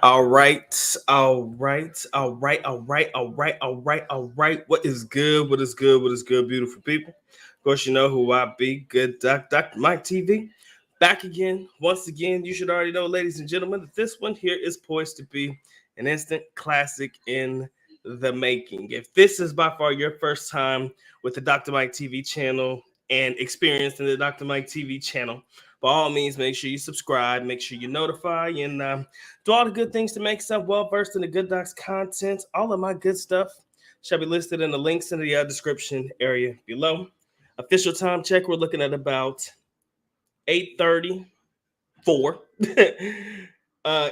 All right, all right, all right, all right, all right, all right, all right. What is good? What is good? What is good, beautiful people? Of course, you know who I be. Good Dr. Mike TV. Back again. Once again, you should already know, ladies and gentlemen, that this one here is poised to be an instant classic in the making. If this is by far your first time with the Dr. Mike TV channel and experienced in the Dr. Mike TV channel, by all means, make sure you subscribe, make sure you notify, and do all the good things to make yourself well versed in the Good Docs content. All of my good stuff shall be listed in the links in the description area below. Official time check, we're looking at about 8:34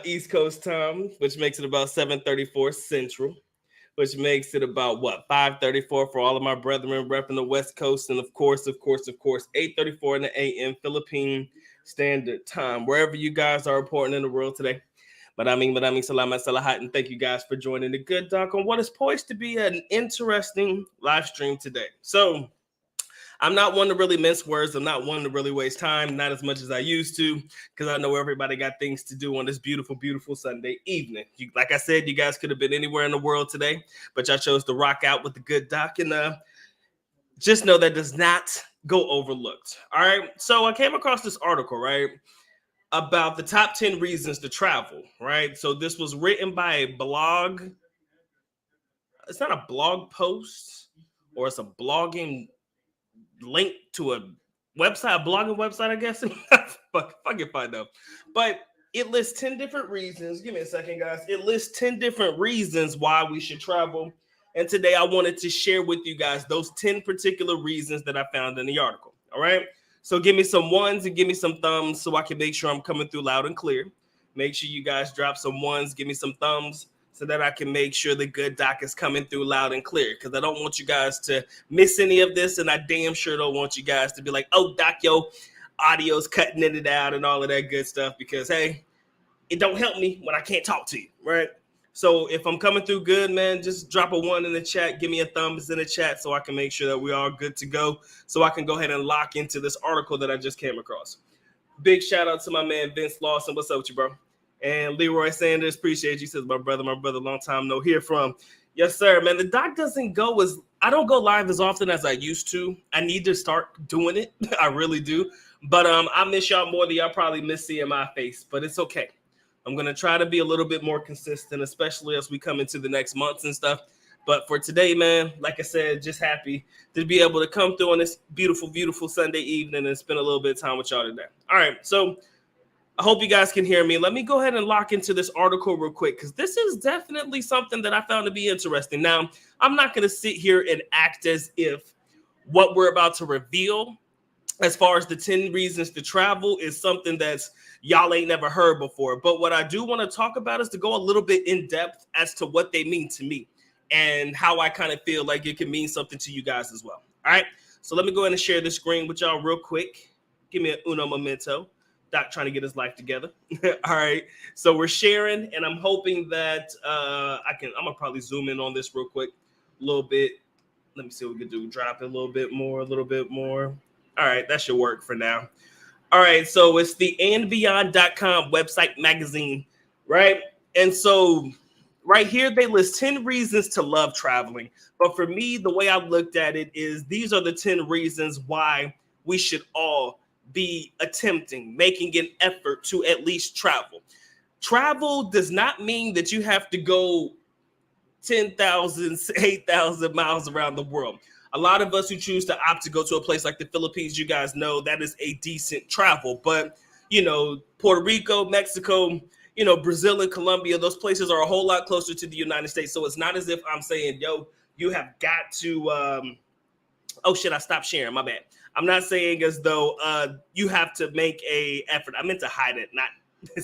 East Coast time, which makes it about 7:34 Central, which makes it about 5:34 for all of my brethren repping the West Coast, and of course, 8:34 in the AM Philippine Standard Time, wherever you guys are reporting in the world today. But I mean, salamat salahat, and thank you guys for joining the Good Doc on what is poised to be an interesting live stream today. So I'm not one to really mince words. I'm not one to really waste time, not as much as I used to, because I know everybody got things to do on this beautiful, beautiful Sunday evening. Like I said, you guys could have been anywhere in the world today, but y'all chose to rock out with the Good Doc, and just know that does not go overlooked. All right, so I came across this article, right, about the top 10 reasons to travel, right? So this was written by a blog. It's not a blog post, or it's a blogging link to a website, a blogging website, I guess. Fuck if I know. But it lists 10 different reasons. Give me a second, guys. It lists 10 different reasons why we should travel. And today I wanted to share with you guys those 10 particular reasons that I found in the article. All right. So give me some ones and give me some thumbs so I can make sure I'm coming through loud and clear. Make sure you guys drop some ones, give me some thumbs, so that I can make sure the Good Doc is coming through loud and clear, because I don't want you guys to miss any of this, and I damn sure don't want you guys to be like, oh, Doc, yo, audio's cutting in and out and all of that good stuff, because, hey, it don't help me when I can't talk to you, right? So if I'm coming through good, man, just drop a one in the chat, give me a thumbs in the chat so I can make sure that we are good to go, so I can go ahead and lock into this article that I just came across. Big shout out to my man, Vince Lawson. What's up with you, bro? And Leroy Sanders, appreciate you. Says my brother, long time no hear from. Yes, sir, man. The Doc doesn't go I don't go live as often as I used to. I need to start doing it. I really do. But I miss y'all more than y'all probably miss seeing my face. But it's okay. I'm going to try to be a little bit more consistent, especially as we come into the next months and stuff. But for today, man, like I said, just happy to be able to come through on this beautiful, beautiful Sunday evening and spend a little bit of time with y'all today. All right, so I hope you guys can hear me. Let me go ahead and lock into this article real quick, because this is definitely something that I found to be interesting. Now, I'm not going to sit here and act as if what we're about to reveal as far as the 10 reasons to travel is something that's y'all ain't never heard before. But what I do want to talk about is to go a little bit in depth as to what they mean to me and how I kind of feel like it can mean something to you guys as well. All right, so let me go ahead and share the screen with y'all real quick. Give me an uno momento. Doc trying to get his life together. All right, so we're sharing, and I'm hoping that I'm gonna probably zoom in on this real quick a little bit. Let me see what we can do. Drop it a little bit more. All right, that should work for now. All right, so it's the andbeyond.com website magazine, right? And so right here, they list 10 reasons to love traveling. But for me, the way I looked at it is these are the 10 reasons why we should all be making an effort to at least travel. Travel does not mean that you have to go 10,000, 8,000 miles around the world. A lot of us who choose to opt to go to a place like the Philippines, you guys know that is a decent travel. But, Puerto Rico, Mexico, Brazil and Colombia, those places are a whole lot closer to the United States. So it's not as if I'm saying, yo, you have got to, oh shit, I stopped sharing, my bad. I'm not saying as though you have to make a effort. I meant to hide it, not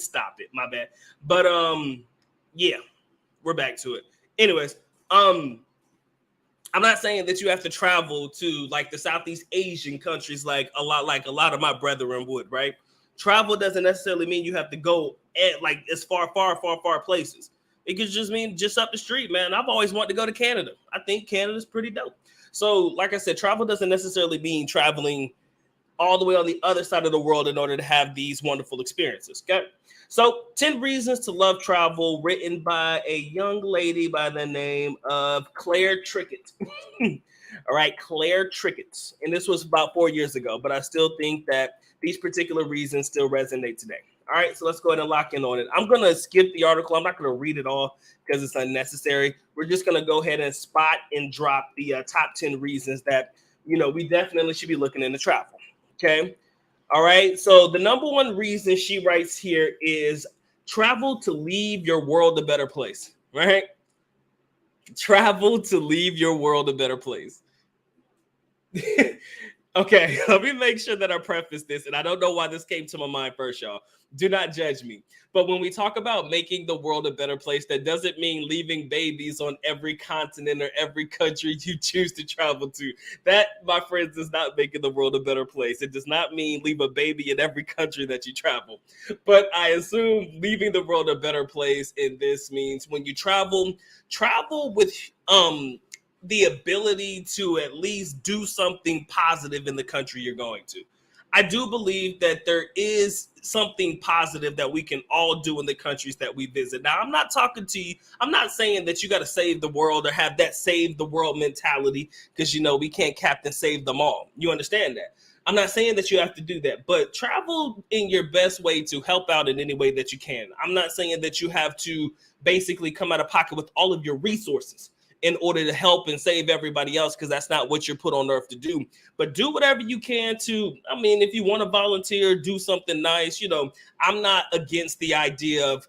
stop it, my bad. But yeah, we're back to it. Anyways, I'm not saying that you have to travel to like the Southeast Asian countries like a lot of my brethren would, right? Travel doesn't necessarily mean you have to go as far places. It could just mean just up the street, man. I've always wanted to go to Canada. I think Canada's pretty dope. So, like I said, travel doesn't necessarily mean traveling all the way on the other side of the world in order to have these wonderful experiences. Okay. So 10 Reasons to Love Travel, written by a young lady by the name of Claire Trickett. All right, Claire Trickett. And this was about 4 years ago, but I still think that these particular reasons still resonate today. All right, so let's go ahead and lock in on it. I'm going to skip the article. I'm not going to read it all because it's unnecessary. We're just going to go ahead and spot and drop the top 10 reasons that, we definitely should be looking into travel. Okay. All right. So the number one reason she writes here is travel to leave your world a better place, right? Travel to leave your world a better place. Okay, let me make sure that I preface this, and I don't know why this came to my mind first, y'all. Do not judge me. But when we talk about making the world a better place, that doesn't mean leaving babies on every continent or every country you choose to travel to. That, my friends, is not making the world a better place. It does not mean leave a baby in every country that you travel. But I assume leaving the world a better place in this means when you travel with the ability to at least do something positive in the country you're going to. I do believe that there is something positive that we can all do in the countries that we visit. Now, I'm not talking to you. I'm not saying that you got to save the world or have that save the world mentality because, we can't captain save them all. You understand that? I'm not saying that you have to do that, but travel in your best way to help out in any way that you can. I'm not saying that you have to basically come out of pocket with all of your resources in order to help and save everybody else, because that's not what you're put on earth to do. But do whatever you can to, if you want to volunteer, do something nice. I'm not against the idea of,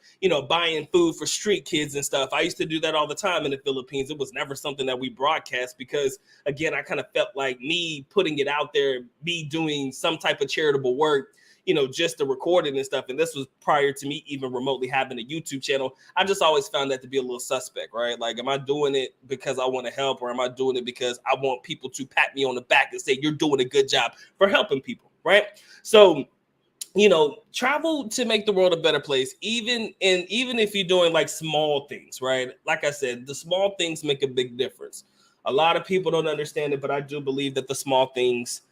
buying food for street kids and stuff. I used to do that all the time in the Philippines. It was never something that we broadcast because, again, I kind of felt like me putting it out there, me doing some type of charitable work, just to record it and stuff. And this was prior to me even remotely having a YouTube channel. I just always found that to be a little suspect, right? Like, am I doing it because I want to help, or am I doing it because I want people to pat me on the back and say, you're doing a good job for helping people, right? So, travel to make the world a better place, even if you're doing like small things, right? Like I said, the small things make a big difference. A lot of people don't understand it, but I do believe that the small things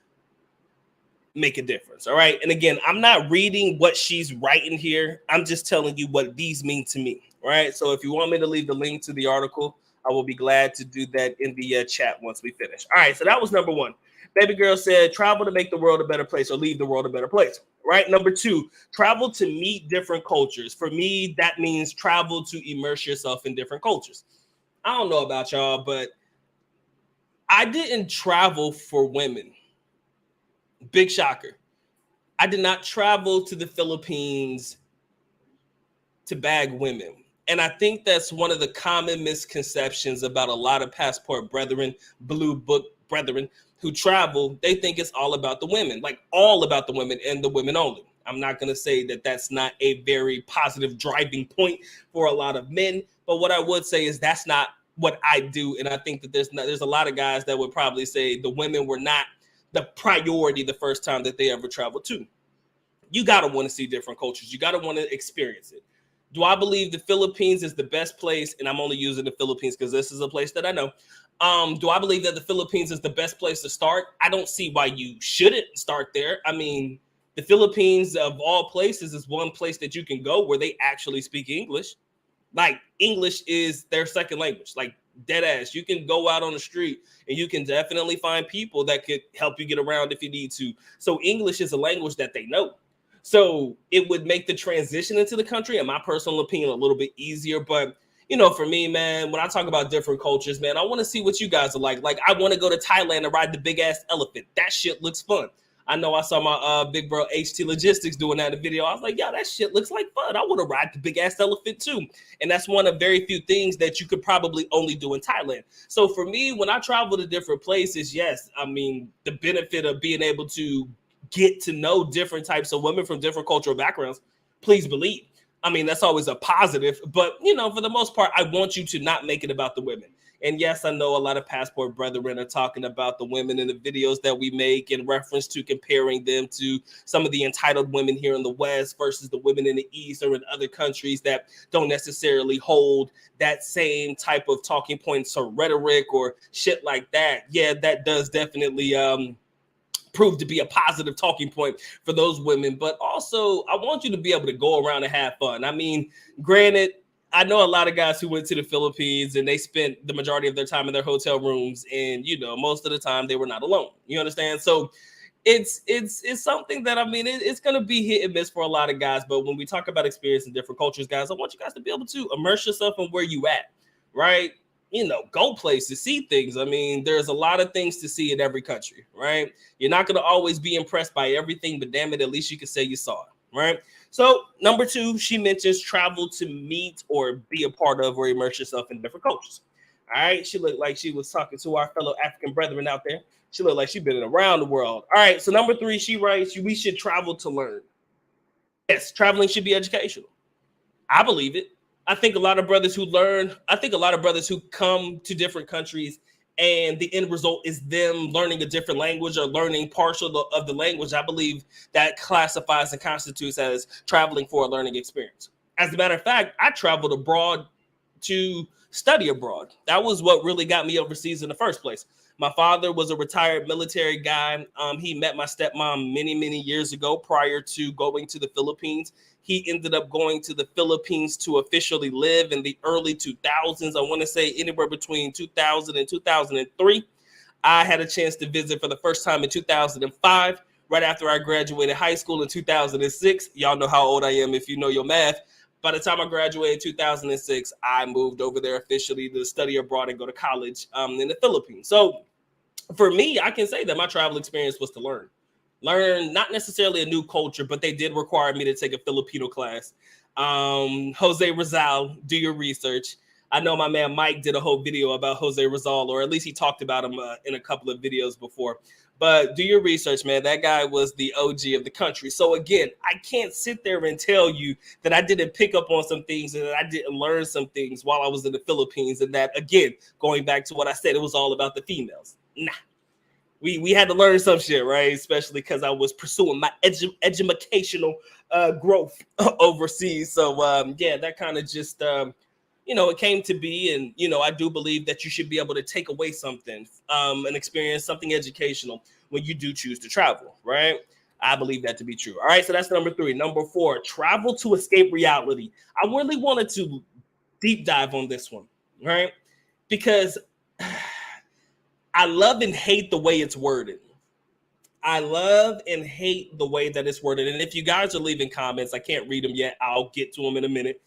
make a difference. All right. And again, I'm not reading what she's writing here. I'm just telling you what these mean to me. All right. So if you want me to leave the link to the article, I will be glad to do that in the chat once we finish. All right. So that was number one. Baby girl said travel to make the world a better place or leave the world a better place. Right. Number two, travel to meet different cultures. For me, that means travel to immerse yourself in different cultures. I don't know about y'all, but I didn't travel for women. Big shocker. I did not travel to the Philippines to bag women. And I think that's one of the common misconceptions about a lot of passport brethren, blue book brethren who travel. They think it's all about the women, like all about the women and the women only. I'm not going to say that that's not a very positive driving point for a lot of men. But what I would say is that's not what I do. And I think that there's a lot of guys that would probably say the women were not the priority the first time that they ever traveled to. You got to want to see different cultures. You got to want to experience it. Do I believe the Philippines is the best place? And I'm only using the Philippines because this is a place that I know. Do I believe that the Philippines is the best place to start? I don't see why you shouldn't start there. The Philippines, of all places, is one place that you can go where they actually speak English. Like, English is their second language. Like, dead ass. You can go out on the street and you can definitely find people that could help you get around if you need to. So English is a language that they know. So it would make the transition into the country, in my personal opinion, a little bit easier. But, for me, man, when I talk about different cultures, man, I want to see what you guys are like. Like, I want to go to Thailand and ride the big ass elephant. That shit looks fun. I know I saw my big bro HT Logistics doing that in the video. I was like, yeah, that shit looks like fun. I want to ride the big ass elephant too. And that's one of very few things that you could probably only do in Thailand. So for me, when I travel to different places, yes, the benefit of being able to get to know different types of women from different cultural backgrounds, please believe. That's always a positive. But, for the most part, I want you to not make it about the women. And yes, I know a lot of passport brethren are talking about the women in the videos that we make in reference to comparing them to some of the entitled women here in the West versus the women in the East or in other countries that don't necessarily hold that same type of talking points or rhetoric or shit like that. Yeah, that does definitely prove to be a positive talking point for those women. But also, I want you to be able to go around and have fun. I mean, granted, I know a lot of guys who went to the Philippines and they spent the majority of their time in their hotel rooms, and most of the time they were not alone. You understand? So it's something that, I mean, it's going to be hit and miss for a lot of guys. But when we talk about experience in different cultures, guys, I want you guys to be able to immerse yourself in where you at, right? Go places, see things. I mean, there's a lot of things to see in every country, right? You're not going to always be impressed by everything, but damn it, at least you can say you saw it, right? So number 2, she mentions travel to meet or be a part of or immerse yourself in different cultures. All right. She looked like she was talking to our fellow African brethren out there. She looked like she'd been around the world. All right. So number 3, she writes, we should travel to learn. Yes, traveling should be educational. I believe it. I think a lot of brothers who come to different countries and the end result is them learning a different language or learning partial of the language, I believe that classifies and constitutes as traveling for a learning experience. As a matter of fact, I traveled abroad to study abroad. That was what really got me overseas in the first place. My father was a retired military guy. He met my stepmom many, many years ago prior to going to the Philippines. He ended up going to the Philippines to officially live in the early 2000s. I want to say anywhere between 2000 and 2003. I had a chance to visit for the first time in 2005, right after I graduated high school in 2006. Y'all know how old I am if you know your math. By the time I graduated in 2006, I moved over there officially to study abroad and go to college in the Philippines. So for me, I can say that my travel experience was to learn not necessarily a new culture, but they did require me to take a Filipino class. Jose Rizal, do your research. I know my man Mike did a whole video about Jose Rizal, or at least he talked about him in a couple of videos before. But do your research, man. That guy was the OG of the country. So again, I can't sit there and tell you that I didn't pick up on some things and that I didn't learn some things while I was in the Philippines. And that, again, going back to what I said, it was all about the females. Nah. We had to learn some shit, right? Especially because I was pursuing my educational growth overseas. So, yeah, that kind of just, it came to be. And, I do believe that you should be able to take away something, and experience something educational when you do choose to travel, right? I believe that to be true. All right, so that's number 3. Number 4, travel to escape reality. I really wanted to deep dive on this one, right? Because I love and hate the way it's worded. I love and hate the way that it's worded. And if you guys are leaving comments, I can't read them yet. I'll get to them in a minute.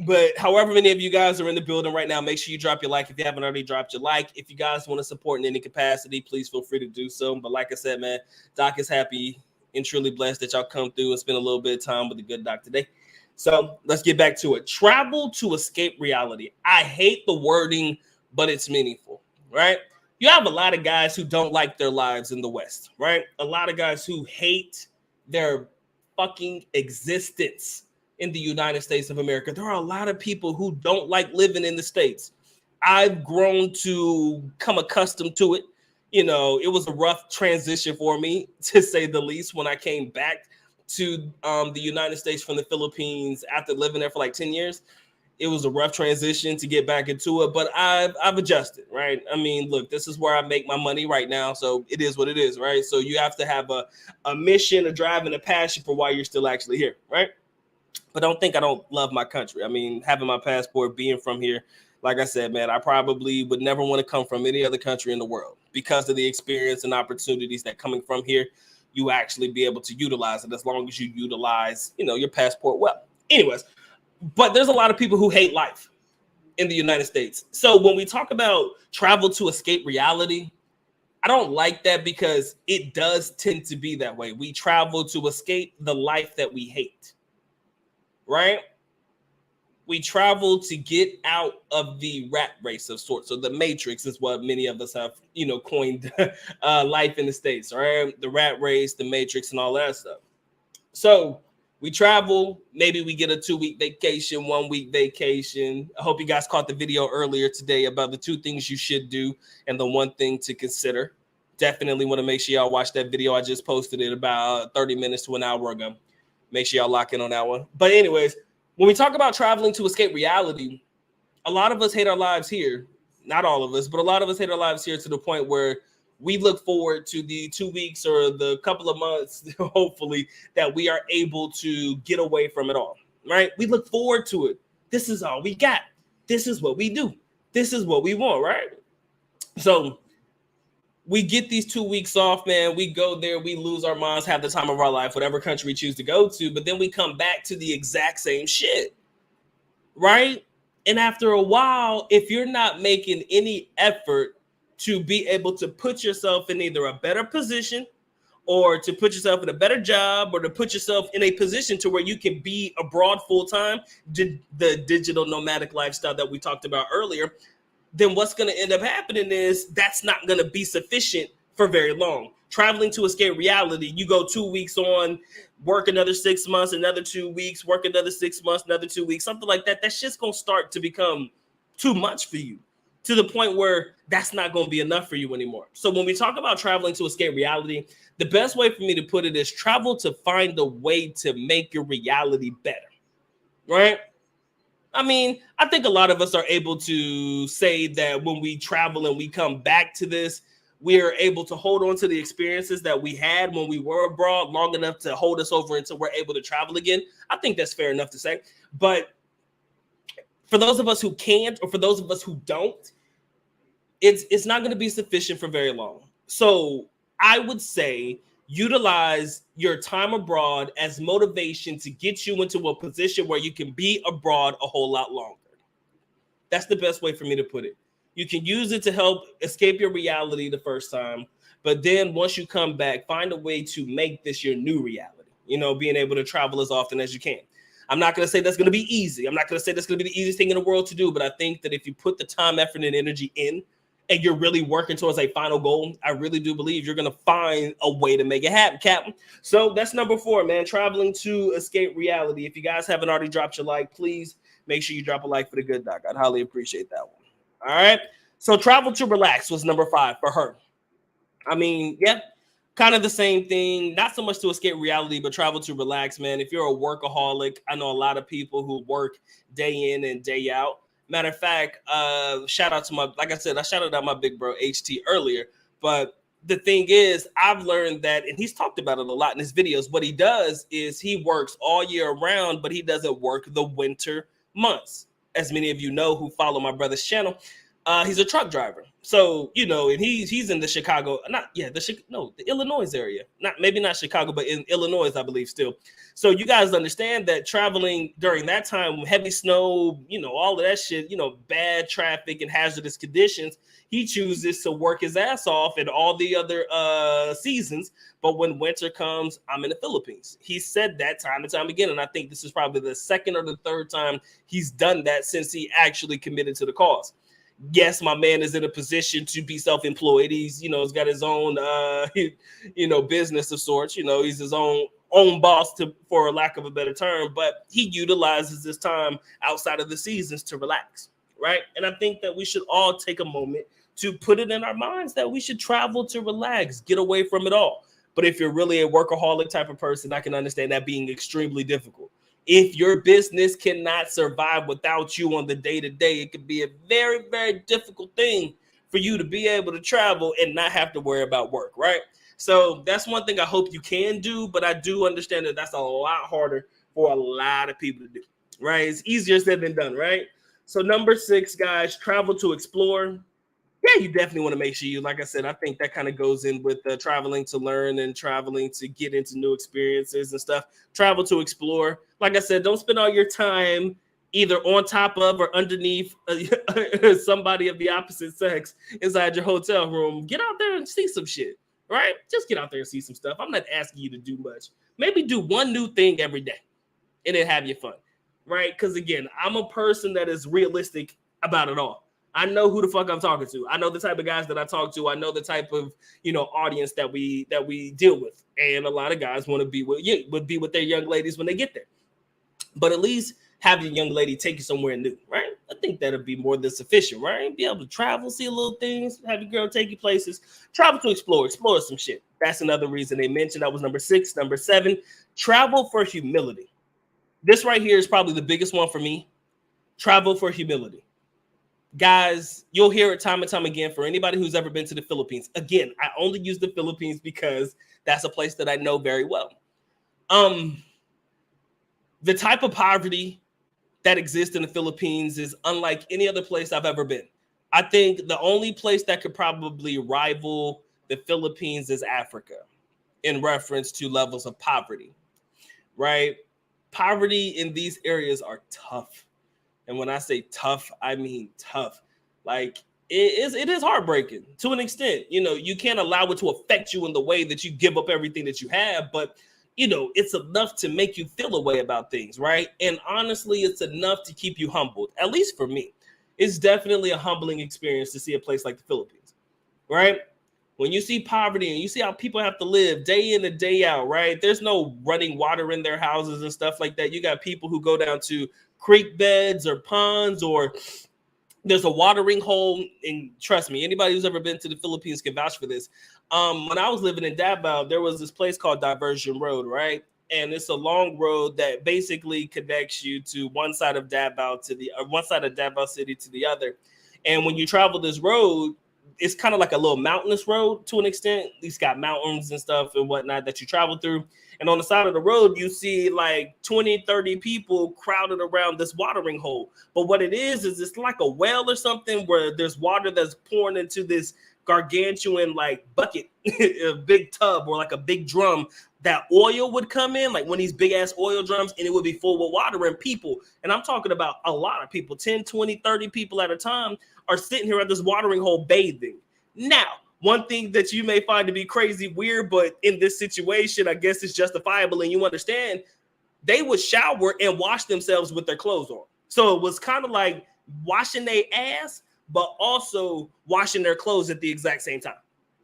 But however many of you guys are in the building right now, make sure you drop your like if you haven't already dropped your like. If you guys want to support in any capacity, please feel free to do so. But like I said, man, Doc is happy and truly blessed that y'all come through and spend a little bit of time with the good Doc today. So let's get back to it. Travel to escape reality. I hate the wording, but it's meaningful, right? You have a lot of guys who don't like their lives in the West, right? A lot of guys who hate their fucking existence in the United States of America. There are a lot of people who don't like living in the States. I've grown to come accustomed to it. It was a rough transition for me, to say the least, when I came back to the United States from the Philippines after living there for like 10 years. It was a rough transition to get back into it, but I've adjusted, right? I mean, look, this is where I make my money right now, so it is what it is, right? So you have to have a mission, a drive, and a passion for why you're still actually here, right? But don't think I don't love my country. I mean, having my passport, being from here, like I said, man, I probably would never want to come from any other country in the world because of the experience and opportunities that coming from here, you actually be able to utilize it as long as you utilize, your passport well. Anyways, but there's a lot of people who hate life in the United States. So when we talk about travel to escape reality, I don't like that because it does tend to be that way. We travel to escape the life that we hate, right? We travel to get out of the rat race of sorts. So the matrix is what many of us have, coined life in the States, right? The rat race, the matrix, and all that stuff. So we travel, maybe we get a 2-week vacation, 1-week vacation. I hope you guys caught the video earlier today about the 2 things you should do and the 1 thing to consider. Definitely want to make sure y'all watch that video. I just posted it about 30 minutes to an hour ago. Make sure y'all lock in on that one. But anyways, when we talk about traveling to escape reality, a lot of us hate our lives here. Not all of us, but a lot of us hate our lives here to the point where we look forward to the 2 weeks or the couple of months, hopefully, that we are able to get away from it all, right? We look forward to it. This is all we got. This is what we do. This is what we want, right? So we get these 2 weeks off, man. We go there, we lose our minds, have the time of our life, whatever country we choose to go to, but then we come back to the exact same shit, right? And after a while, if you're not making any effort to be able to put yourself in either a better position or to put yourself in a better job or to put yourself in a position to where you can be abroad full time, the digital nomadic lifestyle that we talked about earlier, then what's going to end up happening is that's not going to be sufficient for very long. Traveling to escape reality, you go 2 weeks on, work another 6 months, another 2 weeks, work another 6 months, another 2 weeks, something like that. That's just going to start to become too much for you, to the point where that's not going to be enough for you anymore. So when we talk about traveling to escape reality, the best way for me to put it is travel to find a way to make your reality better, right? I mean, I think a lot of us are able to say that when we travel and we come back to this, we are able to hold on to the experiences that we had when we were abroad long enough to hold us over until we're able to travel again. I think that's fair enough to say. But for those of us who can't, or for those of us who don't, it's not going to be sufficient for very long. So I would say utilize your time abroad as motivation to get you into a position where you can be abroad a whole lot longer. That's the best way for me to put it. You can use it to help escape your reality the first time, but then once you come back, find a way to make this your new reality, being able to travel as often as you can. I'm not going to say that's going to be easy. I'm not going to say that's going to be the easiest thing in the world to do, but I think that if you put the time, effort, and energy in, and you're really working towards a final goal, I really do believe you're going to find a way to make it happen, Captain. So that's number 4, man, traveling to escape reality. If you guys haven't already dropped your like, please make sure you drop a like for the good doc. I'd highly appreciate that one. All right. So travel to relax was number 5 for her. I mean, yeah, kind of the same thing. Not so much to escape reality, but travel to relax, man. If you're a workaholic, I know a lot of people who work day in and day out. Matter of fact, shout out to like I said, I shouted out my big bro HT earlier. But the thing is, I've learned that, and he's talked about it a lot in his videos. What he does is he works all year round, but he doesn't work the winter months. As many of you know who follow my brother's channel, he's a truck driver. So, and he's in the Chicago, the Illinois area. Maybe not Chicago, but in Illinois, I believe still. So you guys understand that traveling during that time, heavy snow, all of that shit, bad traffic and hazardous conditions, he chooses to work his ass off in all the other seasons. But when winter comes, I'm in the Philippines. He said that time and time again. And I think this is probably the second or the third time he's done that since he actually committed to the cause. Yes, my man is in a position to be self-employed. He's, he's got his own, business of sorts. He's his own boss, for lack of a better term. But he utilizes this time outside of the seasons to relax, right? And I think that we should all take a moment to put it in our minds that we should travel to relax, get away from it all. But if you're really a workaholic type of person, I can understand that being extremely difficult. If your business cannot survive without you on the day-to-day, it could be a very, very difficult thing for you to be able to travel and not have to worry about work, right? So that's one thing I hope you can do, but I do understand that that's a lot harder for a lot of people to do, right? It's easier said than done, right? So number 6, guys, travel to explore. Yeah, you definitely want to make sure like I said, I think that kind of goes in with traveling to learn and traveling to get into new experiences and stuff. Travel to explore. Like I said, don't spend all your time either on top of or underneath somebody of the opposite sex inside your hotel room. Get out there and see some shit, right? Just get out there and see some stuff. I'm not asking you to do much. Maybe do one new thing every day and then have your fun, right? Because again, I'm a person that is realistic about it all. I know who the fuck I'm talking to. I know the type of guys that I talk to. I know the type of audience that we deal with. And a lot of guys want to be with their young ladies when they get there. But at least have your young lady take you somewhere new, right? I think that'll be more than sufficient, right? Be able to travel, see little things, have your girl take you places, travel to explore some shit. That's another reason they mentioned. That was number 6. Number 7, travel for humility. This right here is probably the biggest one for me. Travel for humility. Guys, you'll hear it time and time again for anybody who's ever been to the Philippines. Again, I only use the Philippines because that's a place that I know very well. The type of poverty that exists in the Philippines is unlike any other place I've ever been. I think the only place that could probably rival the Philippines is Africa in reference to levels of poverty, right? Poverty in these areas are tough. And when I say tough, I mean tough. Like it is heartbreaking to an extent. You know, you can't allow it to affect you in the way that you give up everything that you have, but you know, it's enough to make you feel a way about things, right? And honestly, it's enough to keep you humbled, at least for me. It's definitely a humbling experience to see a place like the Philippines, right? When you see poverty and you see how people have to live day in and day out, right? There's no running water in their houses and stuff like that. You got people who go down to creek beds or ponds, or there's a watering hole. And trust me, anybody who's ever been to the Philippines can vouch for this. When I was living in Davao, there was this place called Diversion Road, right? And it's a long road that basically connects you to one side of Davao to the one side of Davao City to the other. And when you travel this road, it's kind of like a little mountainous road to an extent. It's got mountains and stuff and whatnot that you travel through. And on the side of the road, you see like 20, 30 people crowded around this watering hole. But what it is it's like a well or something where there's water that's pouring into this gargantuan like bucket, a big tub or like a big drum that oil would come in, like one of these big ass oil drums, and it would be full with water, and people, and I'm talking about a lot of people, 10, 20, 30 people at a time are sitting here at this watering hole bathing. Now, one thing that you may find to be crazy weird, but in this situation, I guess it's justifiable and you understand, they would shower and wash themselves with their clothes on. So it was kind of like washing their ass, but also washing their clothes at the exact same time,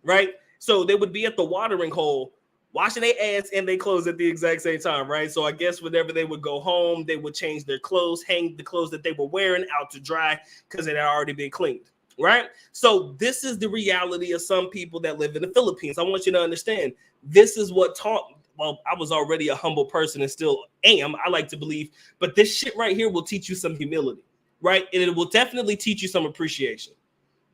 right? So they would be at the watering hole, washing their ass and their clothes at the exact same time, right? So I guess whenever they would go home, they would change their clothes, hang the clothes that they were wearing out to dry because it had already been cleaned, right? So this is the reality of some people that live in the Philippines. I want you to understand, this is what taught, well, I was already a humble person and still am, I like to believe, but this shit right here will teach you some humility, right? And it will definitely teach you some appreciation.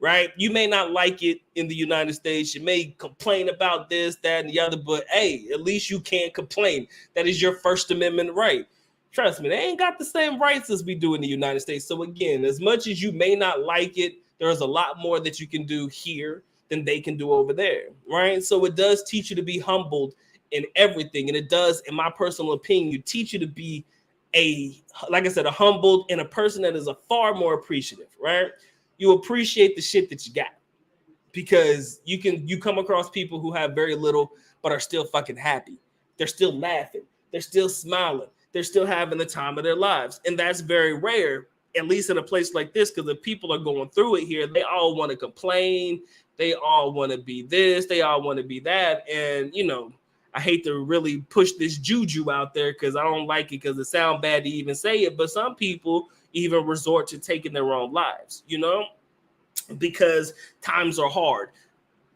Right? You may not like it in the United States. You may complain about this, that, and the other, but hey, at least you can't complain. That is your First Amendment right. Trust me, they ain't got the same rights as we do in the United States. So again, as much as you may not like it, there's a lot more that you can do here than they can do over there, right? So it does teach you to be humbled in everything. And it does, in my personal opinion, you teach you to be like I said, a humbled and a person that is a far more appreciative, right? You appreciate the shit that you got, because you come across people who have very little but are still fucking happy. They're still laughing. They're still smiling. They're still having the time of their lives. And that's very rare, at least in a place like this, because if people are going through it here, they all want to complain. They all want to be this. They all want to be that. And, you know, I hate to really push this juju out there because I don't like it because it sounds bad to even say it. But some people even resort to taking their own lives, you know, because times are hard.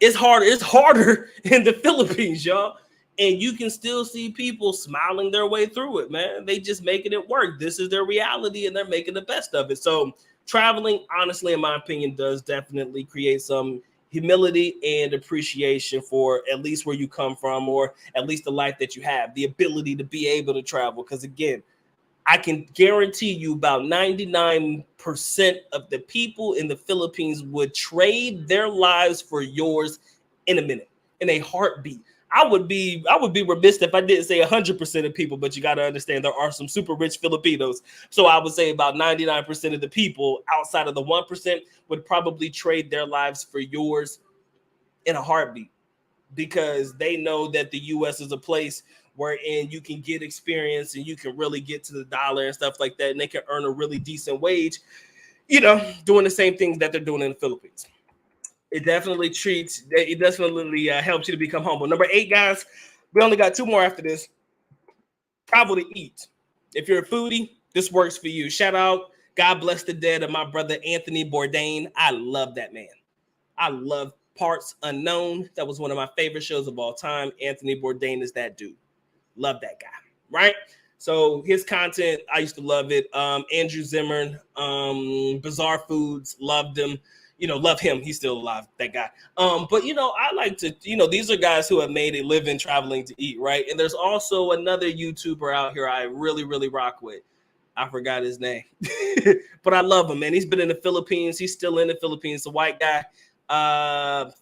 It's harder. It's harder in the Philippines, y'all. And you can still see people smiling their way through it, man. They just making it work. This is their reality and they're making the best of it. So traveling, honestly, in my opinion, does definitely create some humility and appreciation for at least where you come from, or at least the life that you have, the ability to be able to travel. Because again, I can guarantee you about 99% of the people in the Philippines would trade their lives for yours in a minute, in a heartbeat. I would be remiss if I didn't say 100% of people, but you got to understand there are some super rich Filipinos. So I would say about 99% of the people outside of the 1% would probably trade their lives for yours in a heartbeat, because they know that the U.S. is a place wherein you can get experience and you can really get to the dollar and stuff like that, and they can earn a really decent wage, you know, doing the same things that they're doing in the Philippines. It definitely helps you to become humble. Number 8, guys, we only got 2 more after this. Travel to eat. If you're a foodie, this works for you. Shout out, God bless the dead, of my brother Anthony Bourdain. I love that man. I love Parts Unknown. That was one of my favorite shows of all time. Anthony Bourdain is that dude. Love that guy, right? So his content, I used to love it. Andrew Zimmern, Bizarre Foods, loved him. Love him. He's still alive, that guy. But I like to, these are guys who have made a living traveling to eat, right? And there's also another YouTuber out here I really, really rock with. I forgot his name, but I love him, man. He's been in the Philippines. He's still in the Philippines. The white guy.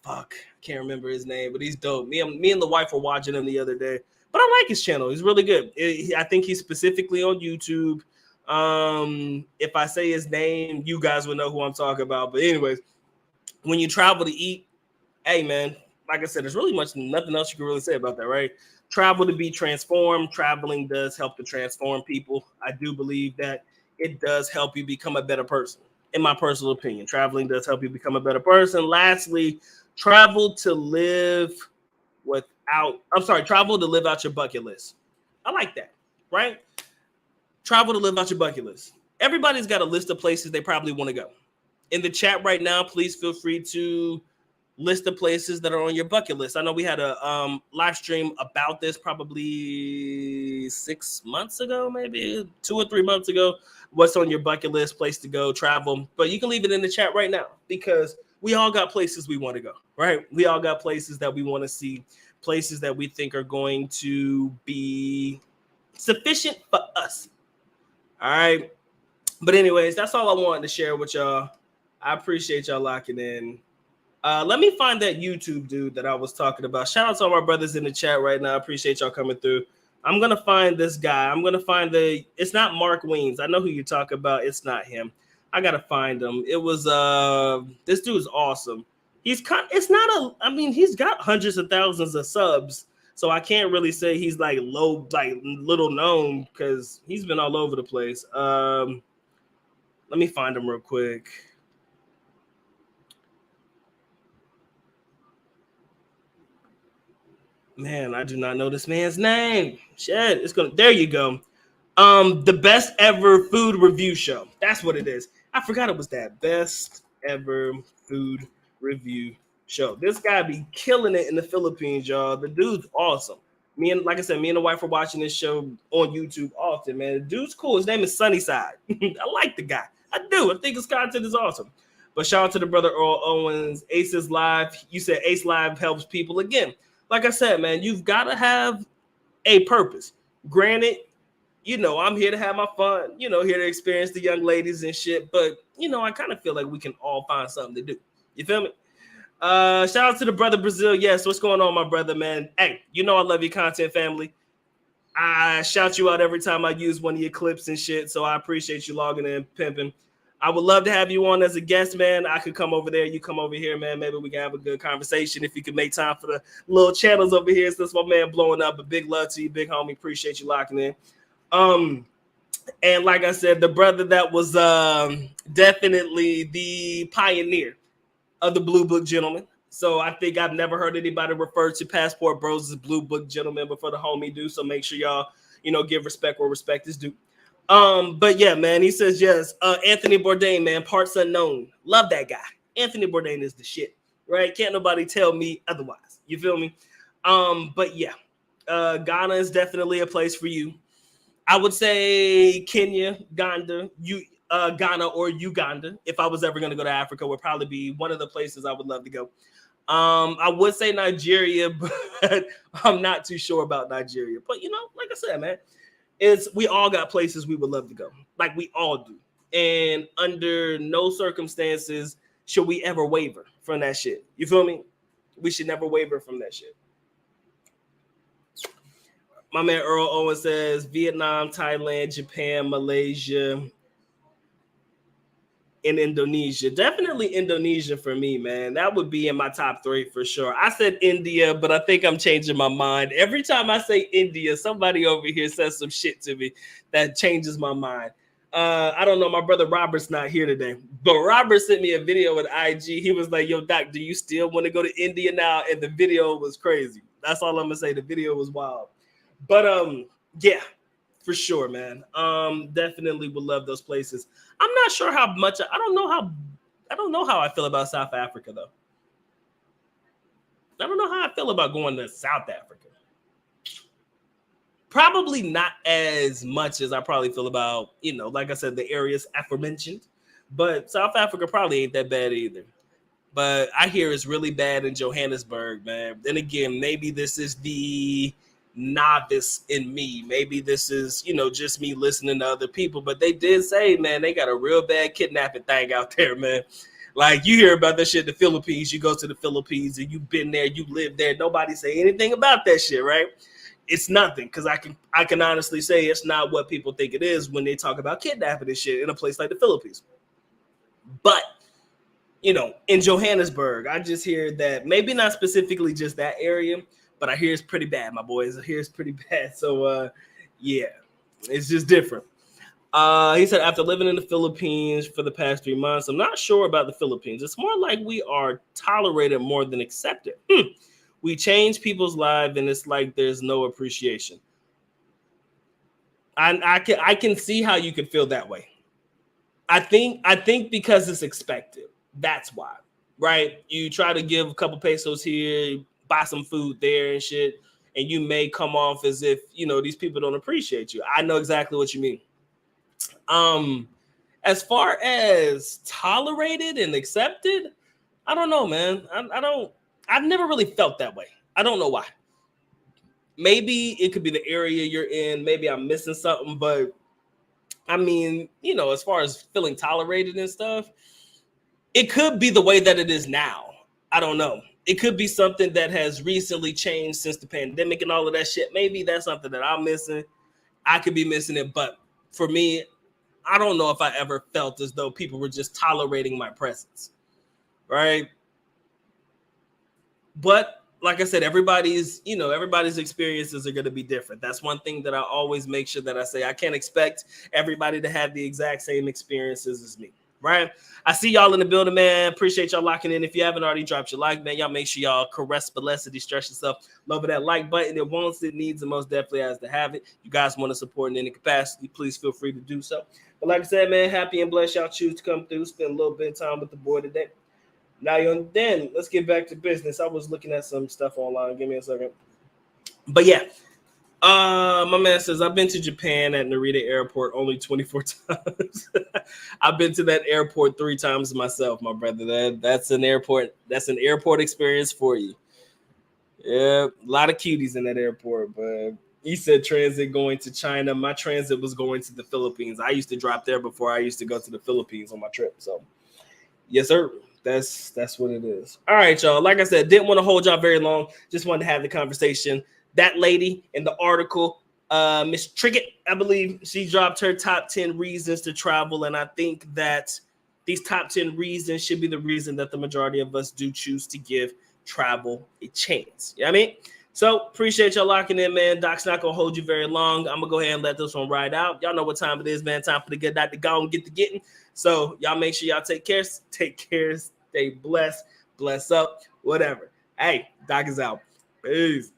Fuck, I can't remember his name, but he's dope. Me and the wife were watching him the other day. But I like his channel. He's really good. I think he's specifically on YouTube. If I say his name, you guys will know who I'm talking about. But anyways, when you travel to eat, hey man, like I said, there's really nothing else you can really say about that, right? Travel to be transformed. Traveling does help to transform people. I do believe that it does help you become a better person. In my personal opinion, traveling does help you become a better person. Lastly, travel to live out your bucket list. I like that, right? Travel to live out your bucket list. Everybody's got a list of places they probably want to go. In the chat right now, please feel free to list the places that are on your bucket list. I know we had a live stream about this probably 6 months ago, maybe 2 or 3 months ago. What's on your bucket list, place to go, travel. But you can leave it in the chat right now because we all got places we want to go, right? We all got places that we want to see, places that we think are going to be sufficient for us. All right. But anyways, that's all I wanted to share with y'all. I appreciate y'all locking in. Let me find that YouTube dude that I was talking about. Shout out to all my brothers in the chat right now. I appreciate y'all coming through. I'm going to find this guy. I'm going to find it's not Mark Weens. I know who you talk about. It's not him. I got to find him. It was, this dude's awesome. He's got hundreds of thousands of subs. So I can't really say he's like little known because he's been all over the place. Let me find him real quick. Man, I do not know this man's name. Shit, there you go. The best ever food review show. That's what it is. I forgot it was that best ever food review show. This guy be killing it in the Philippines, y'all. The dude's awesome. Like I said, me and the wife are watching this show on YouTube often, man. The dude's cool. His name is Sunnyside. I like the guy. I do. I think his content is awesome. But shout out to the brother Earl Owens. Ace's Live. You said Ace Live helps people again. Like I said, man, you've got to have a purpose. Granted, I'm here to have my fun, here to experience the young ladies and shit. But, I kind of feel like we can all find something to do. You feel me? Shout out to the brother Brazil. Yes, what's going on, my brother, man? Hey, I love your content, family. I shout you out every time I use one of your clips and shit. So I appreciate you logging in, pimping. I would love to have you on as a guest, man. I could come over there. You come over here, man. Maybe we can have a good conversation if you could make time for the little channels over here since my man blowing up. A big love to you, big homie. Appreciate you locking in. And like I said, the brother that was definitely the pioneer of the Blue Book Gentleman. So I think I've never heard anybody refer to Passport Bros as Blue Book Gentlemen before the homie do. So make sure y'all, give respect where respect is due. But yeah, man, he says yes. Anthony Bourdain, man, parts unknown. Love that guy. Anthony Bourdain is the shit, right? Can't nobody tell me otherwise. You feel me? But yeah, Ghana is definitely a place for you. I would say Kenya, Ghana or Uganda. If I was ever going to go to Africa, would probably be one of the places I would love to go. I would say Nigeria, but I'm not too sure about Nigeria. But like I said, man, we all got places we would love to go. Like we all do. And under no circumstances should we ever waver from that shit. You feel me? We should never waver from that shit. My man Earl Owen says Vietnam, Thailand, Japan, Malaysia, and Indonesia. Definitely Indonesia for me, man. That would be in my top 3 for sure. I said India, but I think I'm changing my mind. Every time I say India, somebody over here says some shit to me that changes my mind. I don't know. My brother Robert's not here today, but Robert sent me a video with IG. He was like, yo, Doc, do you still want to go to India now? And the video was crazy. That's all I'm going to say. The video was wild. But yeah, for sure, man. Definitely would love those places. I'm not sure how much. I don't know how I feel about South Africa though. I don't know how I feel about going to South Africa. Probably not as much as I probably feel about, like I said, the areas aforementioned. But South Africa probably ain't that bad either. But I hear it's really bad in Johannesburg, man. Then again, maybe this is the novice in me. Maybe this is, just me listening to other people. But they did say, man, they got a real bad kidnapping thing out there, man. Like, you hear about that shit in the Philippines. You go to the Philippines and you've been there, you live there. Nobody say anything about that shit, right? It's nothing, because I can honestly say it's not what people think it is when they talk about kidnapping and shit in a place like the Philippines. But in Johannesburg, I just hear that maybe not specifically just that area, but I hear it's pretty bad, my boys. I hear it's pretty bad. So, yeah, it's just different. He said, after living in the Philippines for the past 3 months, I'm not sure about the Philippines. It's more like we are tolerated more than accepted. We change people's lives, and it's like there's no appreciation. I can see how you could feel that way. I think because it's expected. That's why, right? You try to give a couple pesos here, buy some food there and shit, and you may come off as if, these people don't appreciate you. I know exactly what you mean. As far as tolerated and accepted, I don't know, man. I've never really felt that way. I don't know why. Maybe it could be the area you're in. Maybe I'm missing something, but I mean, as far as feeling tolerated and stuff, it could be the way that it is now. I don't know. It could be something that has recently changed since the pandemic and all of that shit. Maybe that's something that I'm missing. I could be missing it. But for me, I don't know if I ever felt as though people were just tolerating my presence. Right? But like I said, everybody's experiences are going to be different. That's one thing that I always make sure that I say. I can't expect everybody to have the exact same experiences as me. Right? I see y'all in the building, man. Appreciate y'all locking in. If you haven't already dropped your like, man, y'all make sure y'all caress velocity, stress yourself. Love that like button. It wants, it needs, and most definitely has to have it. You guys want to support in any capacity, please feel free to do so. But like I said, man, happy and blessed y'all choose to come through, spend a little bit of time with the boy today. Now, then let's get back to business. I was looking at some stuff online. Give me a second. But yeah. My man says, I've been to Japan at Narita Airport only 24 times. I've been to that airport 3 times myself, my brother. That's an airport experience for you. Yeah, a lot of cuties in that airport, but he said transit going to China. My transit was going to the Philippines. I used to drop there before I used to go to the Philippines on my trip. So yes, sir. That's what it is. All right, y'all. Like I said, didn't want to hold y'all very long. Just wanted to have the conversation. That lady in the article, Miss Triggett, I believe, she dropped her top 10 reasons to travel. And I think that these top 10 reasons should be the reason that the majority of us do choose to give travel a chance. You know what I mean? So appreciate y'all locking in, man. Doc's not going to hold you very long. I'm going to go ahead and let this one ride out. Y'all know what time it is, man. Time for the good night to go and get to getting. So y'all make sure y'all take care, stay blessed, bless up, whatever. Hey, Doc is out. Peace.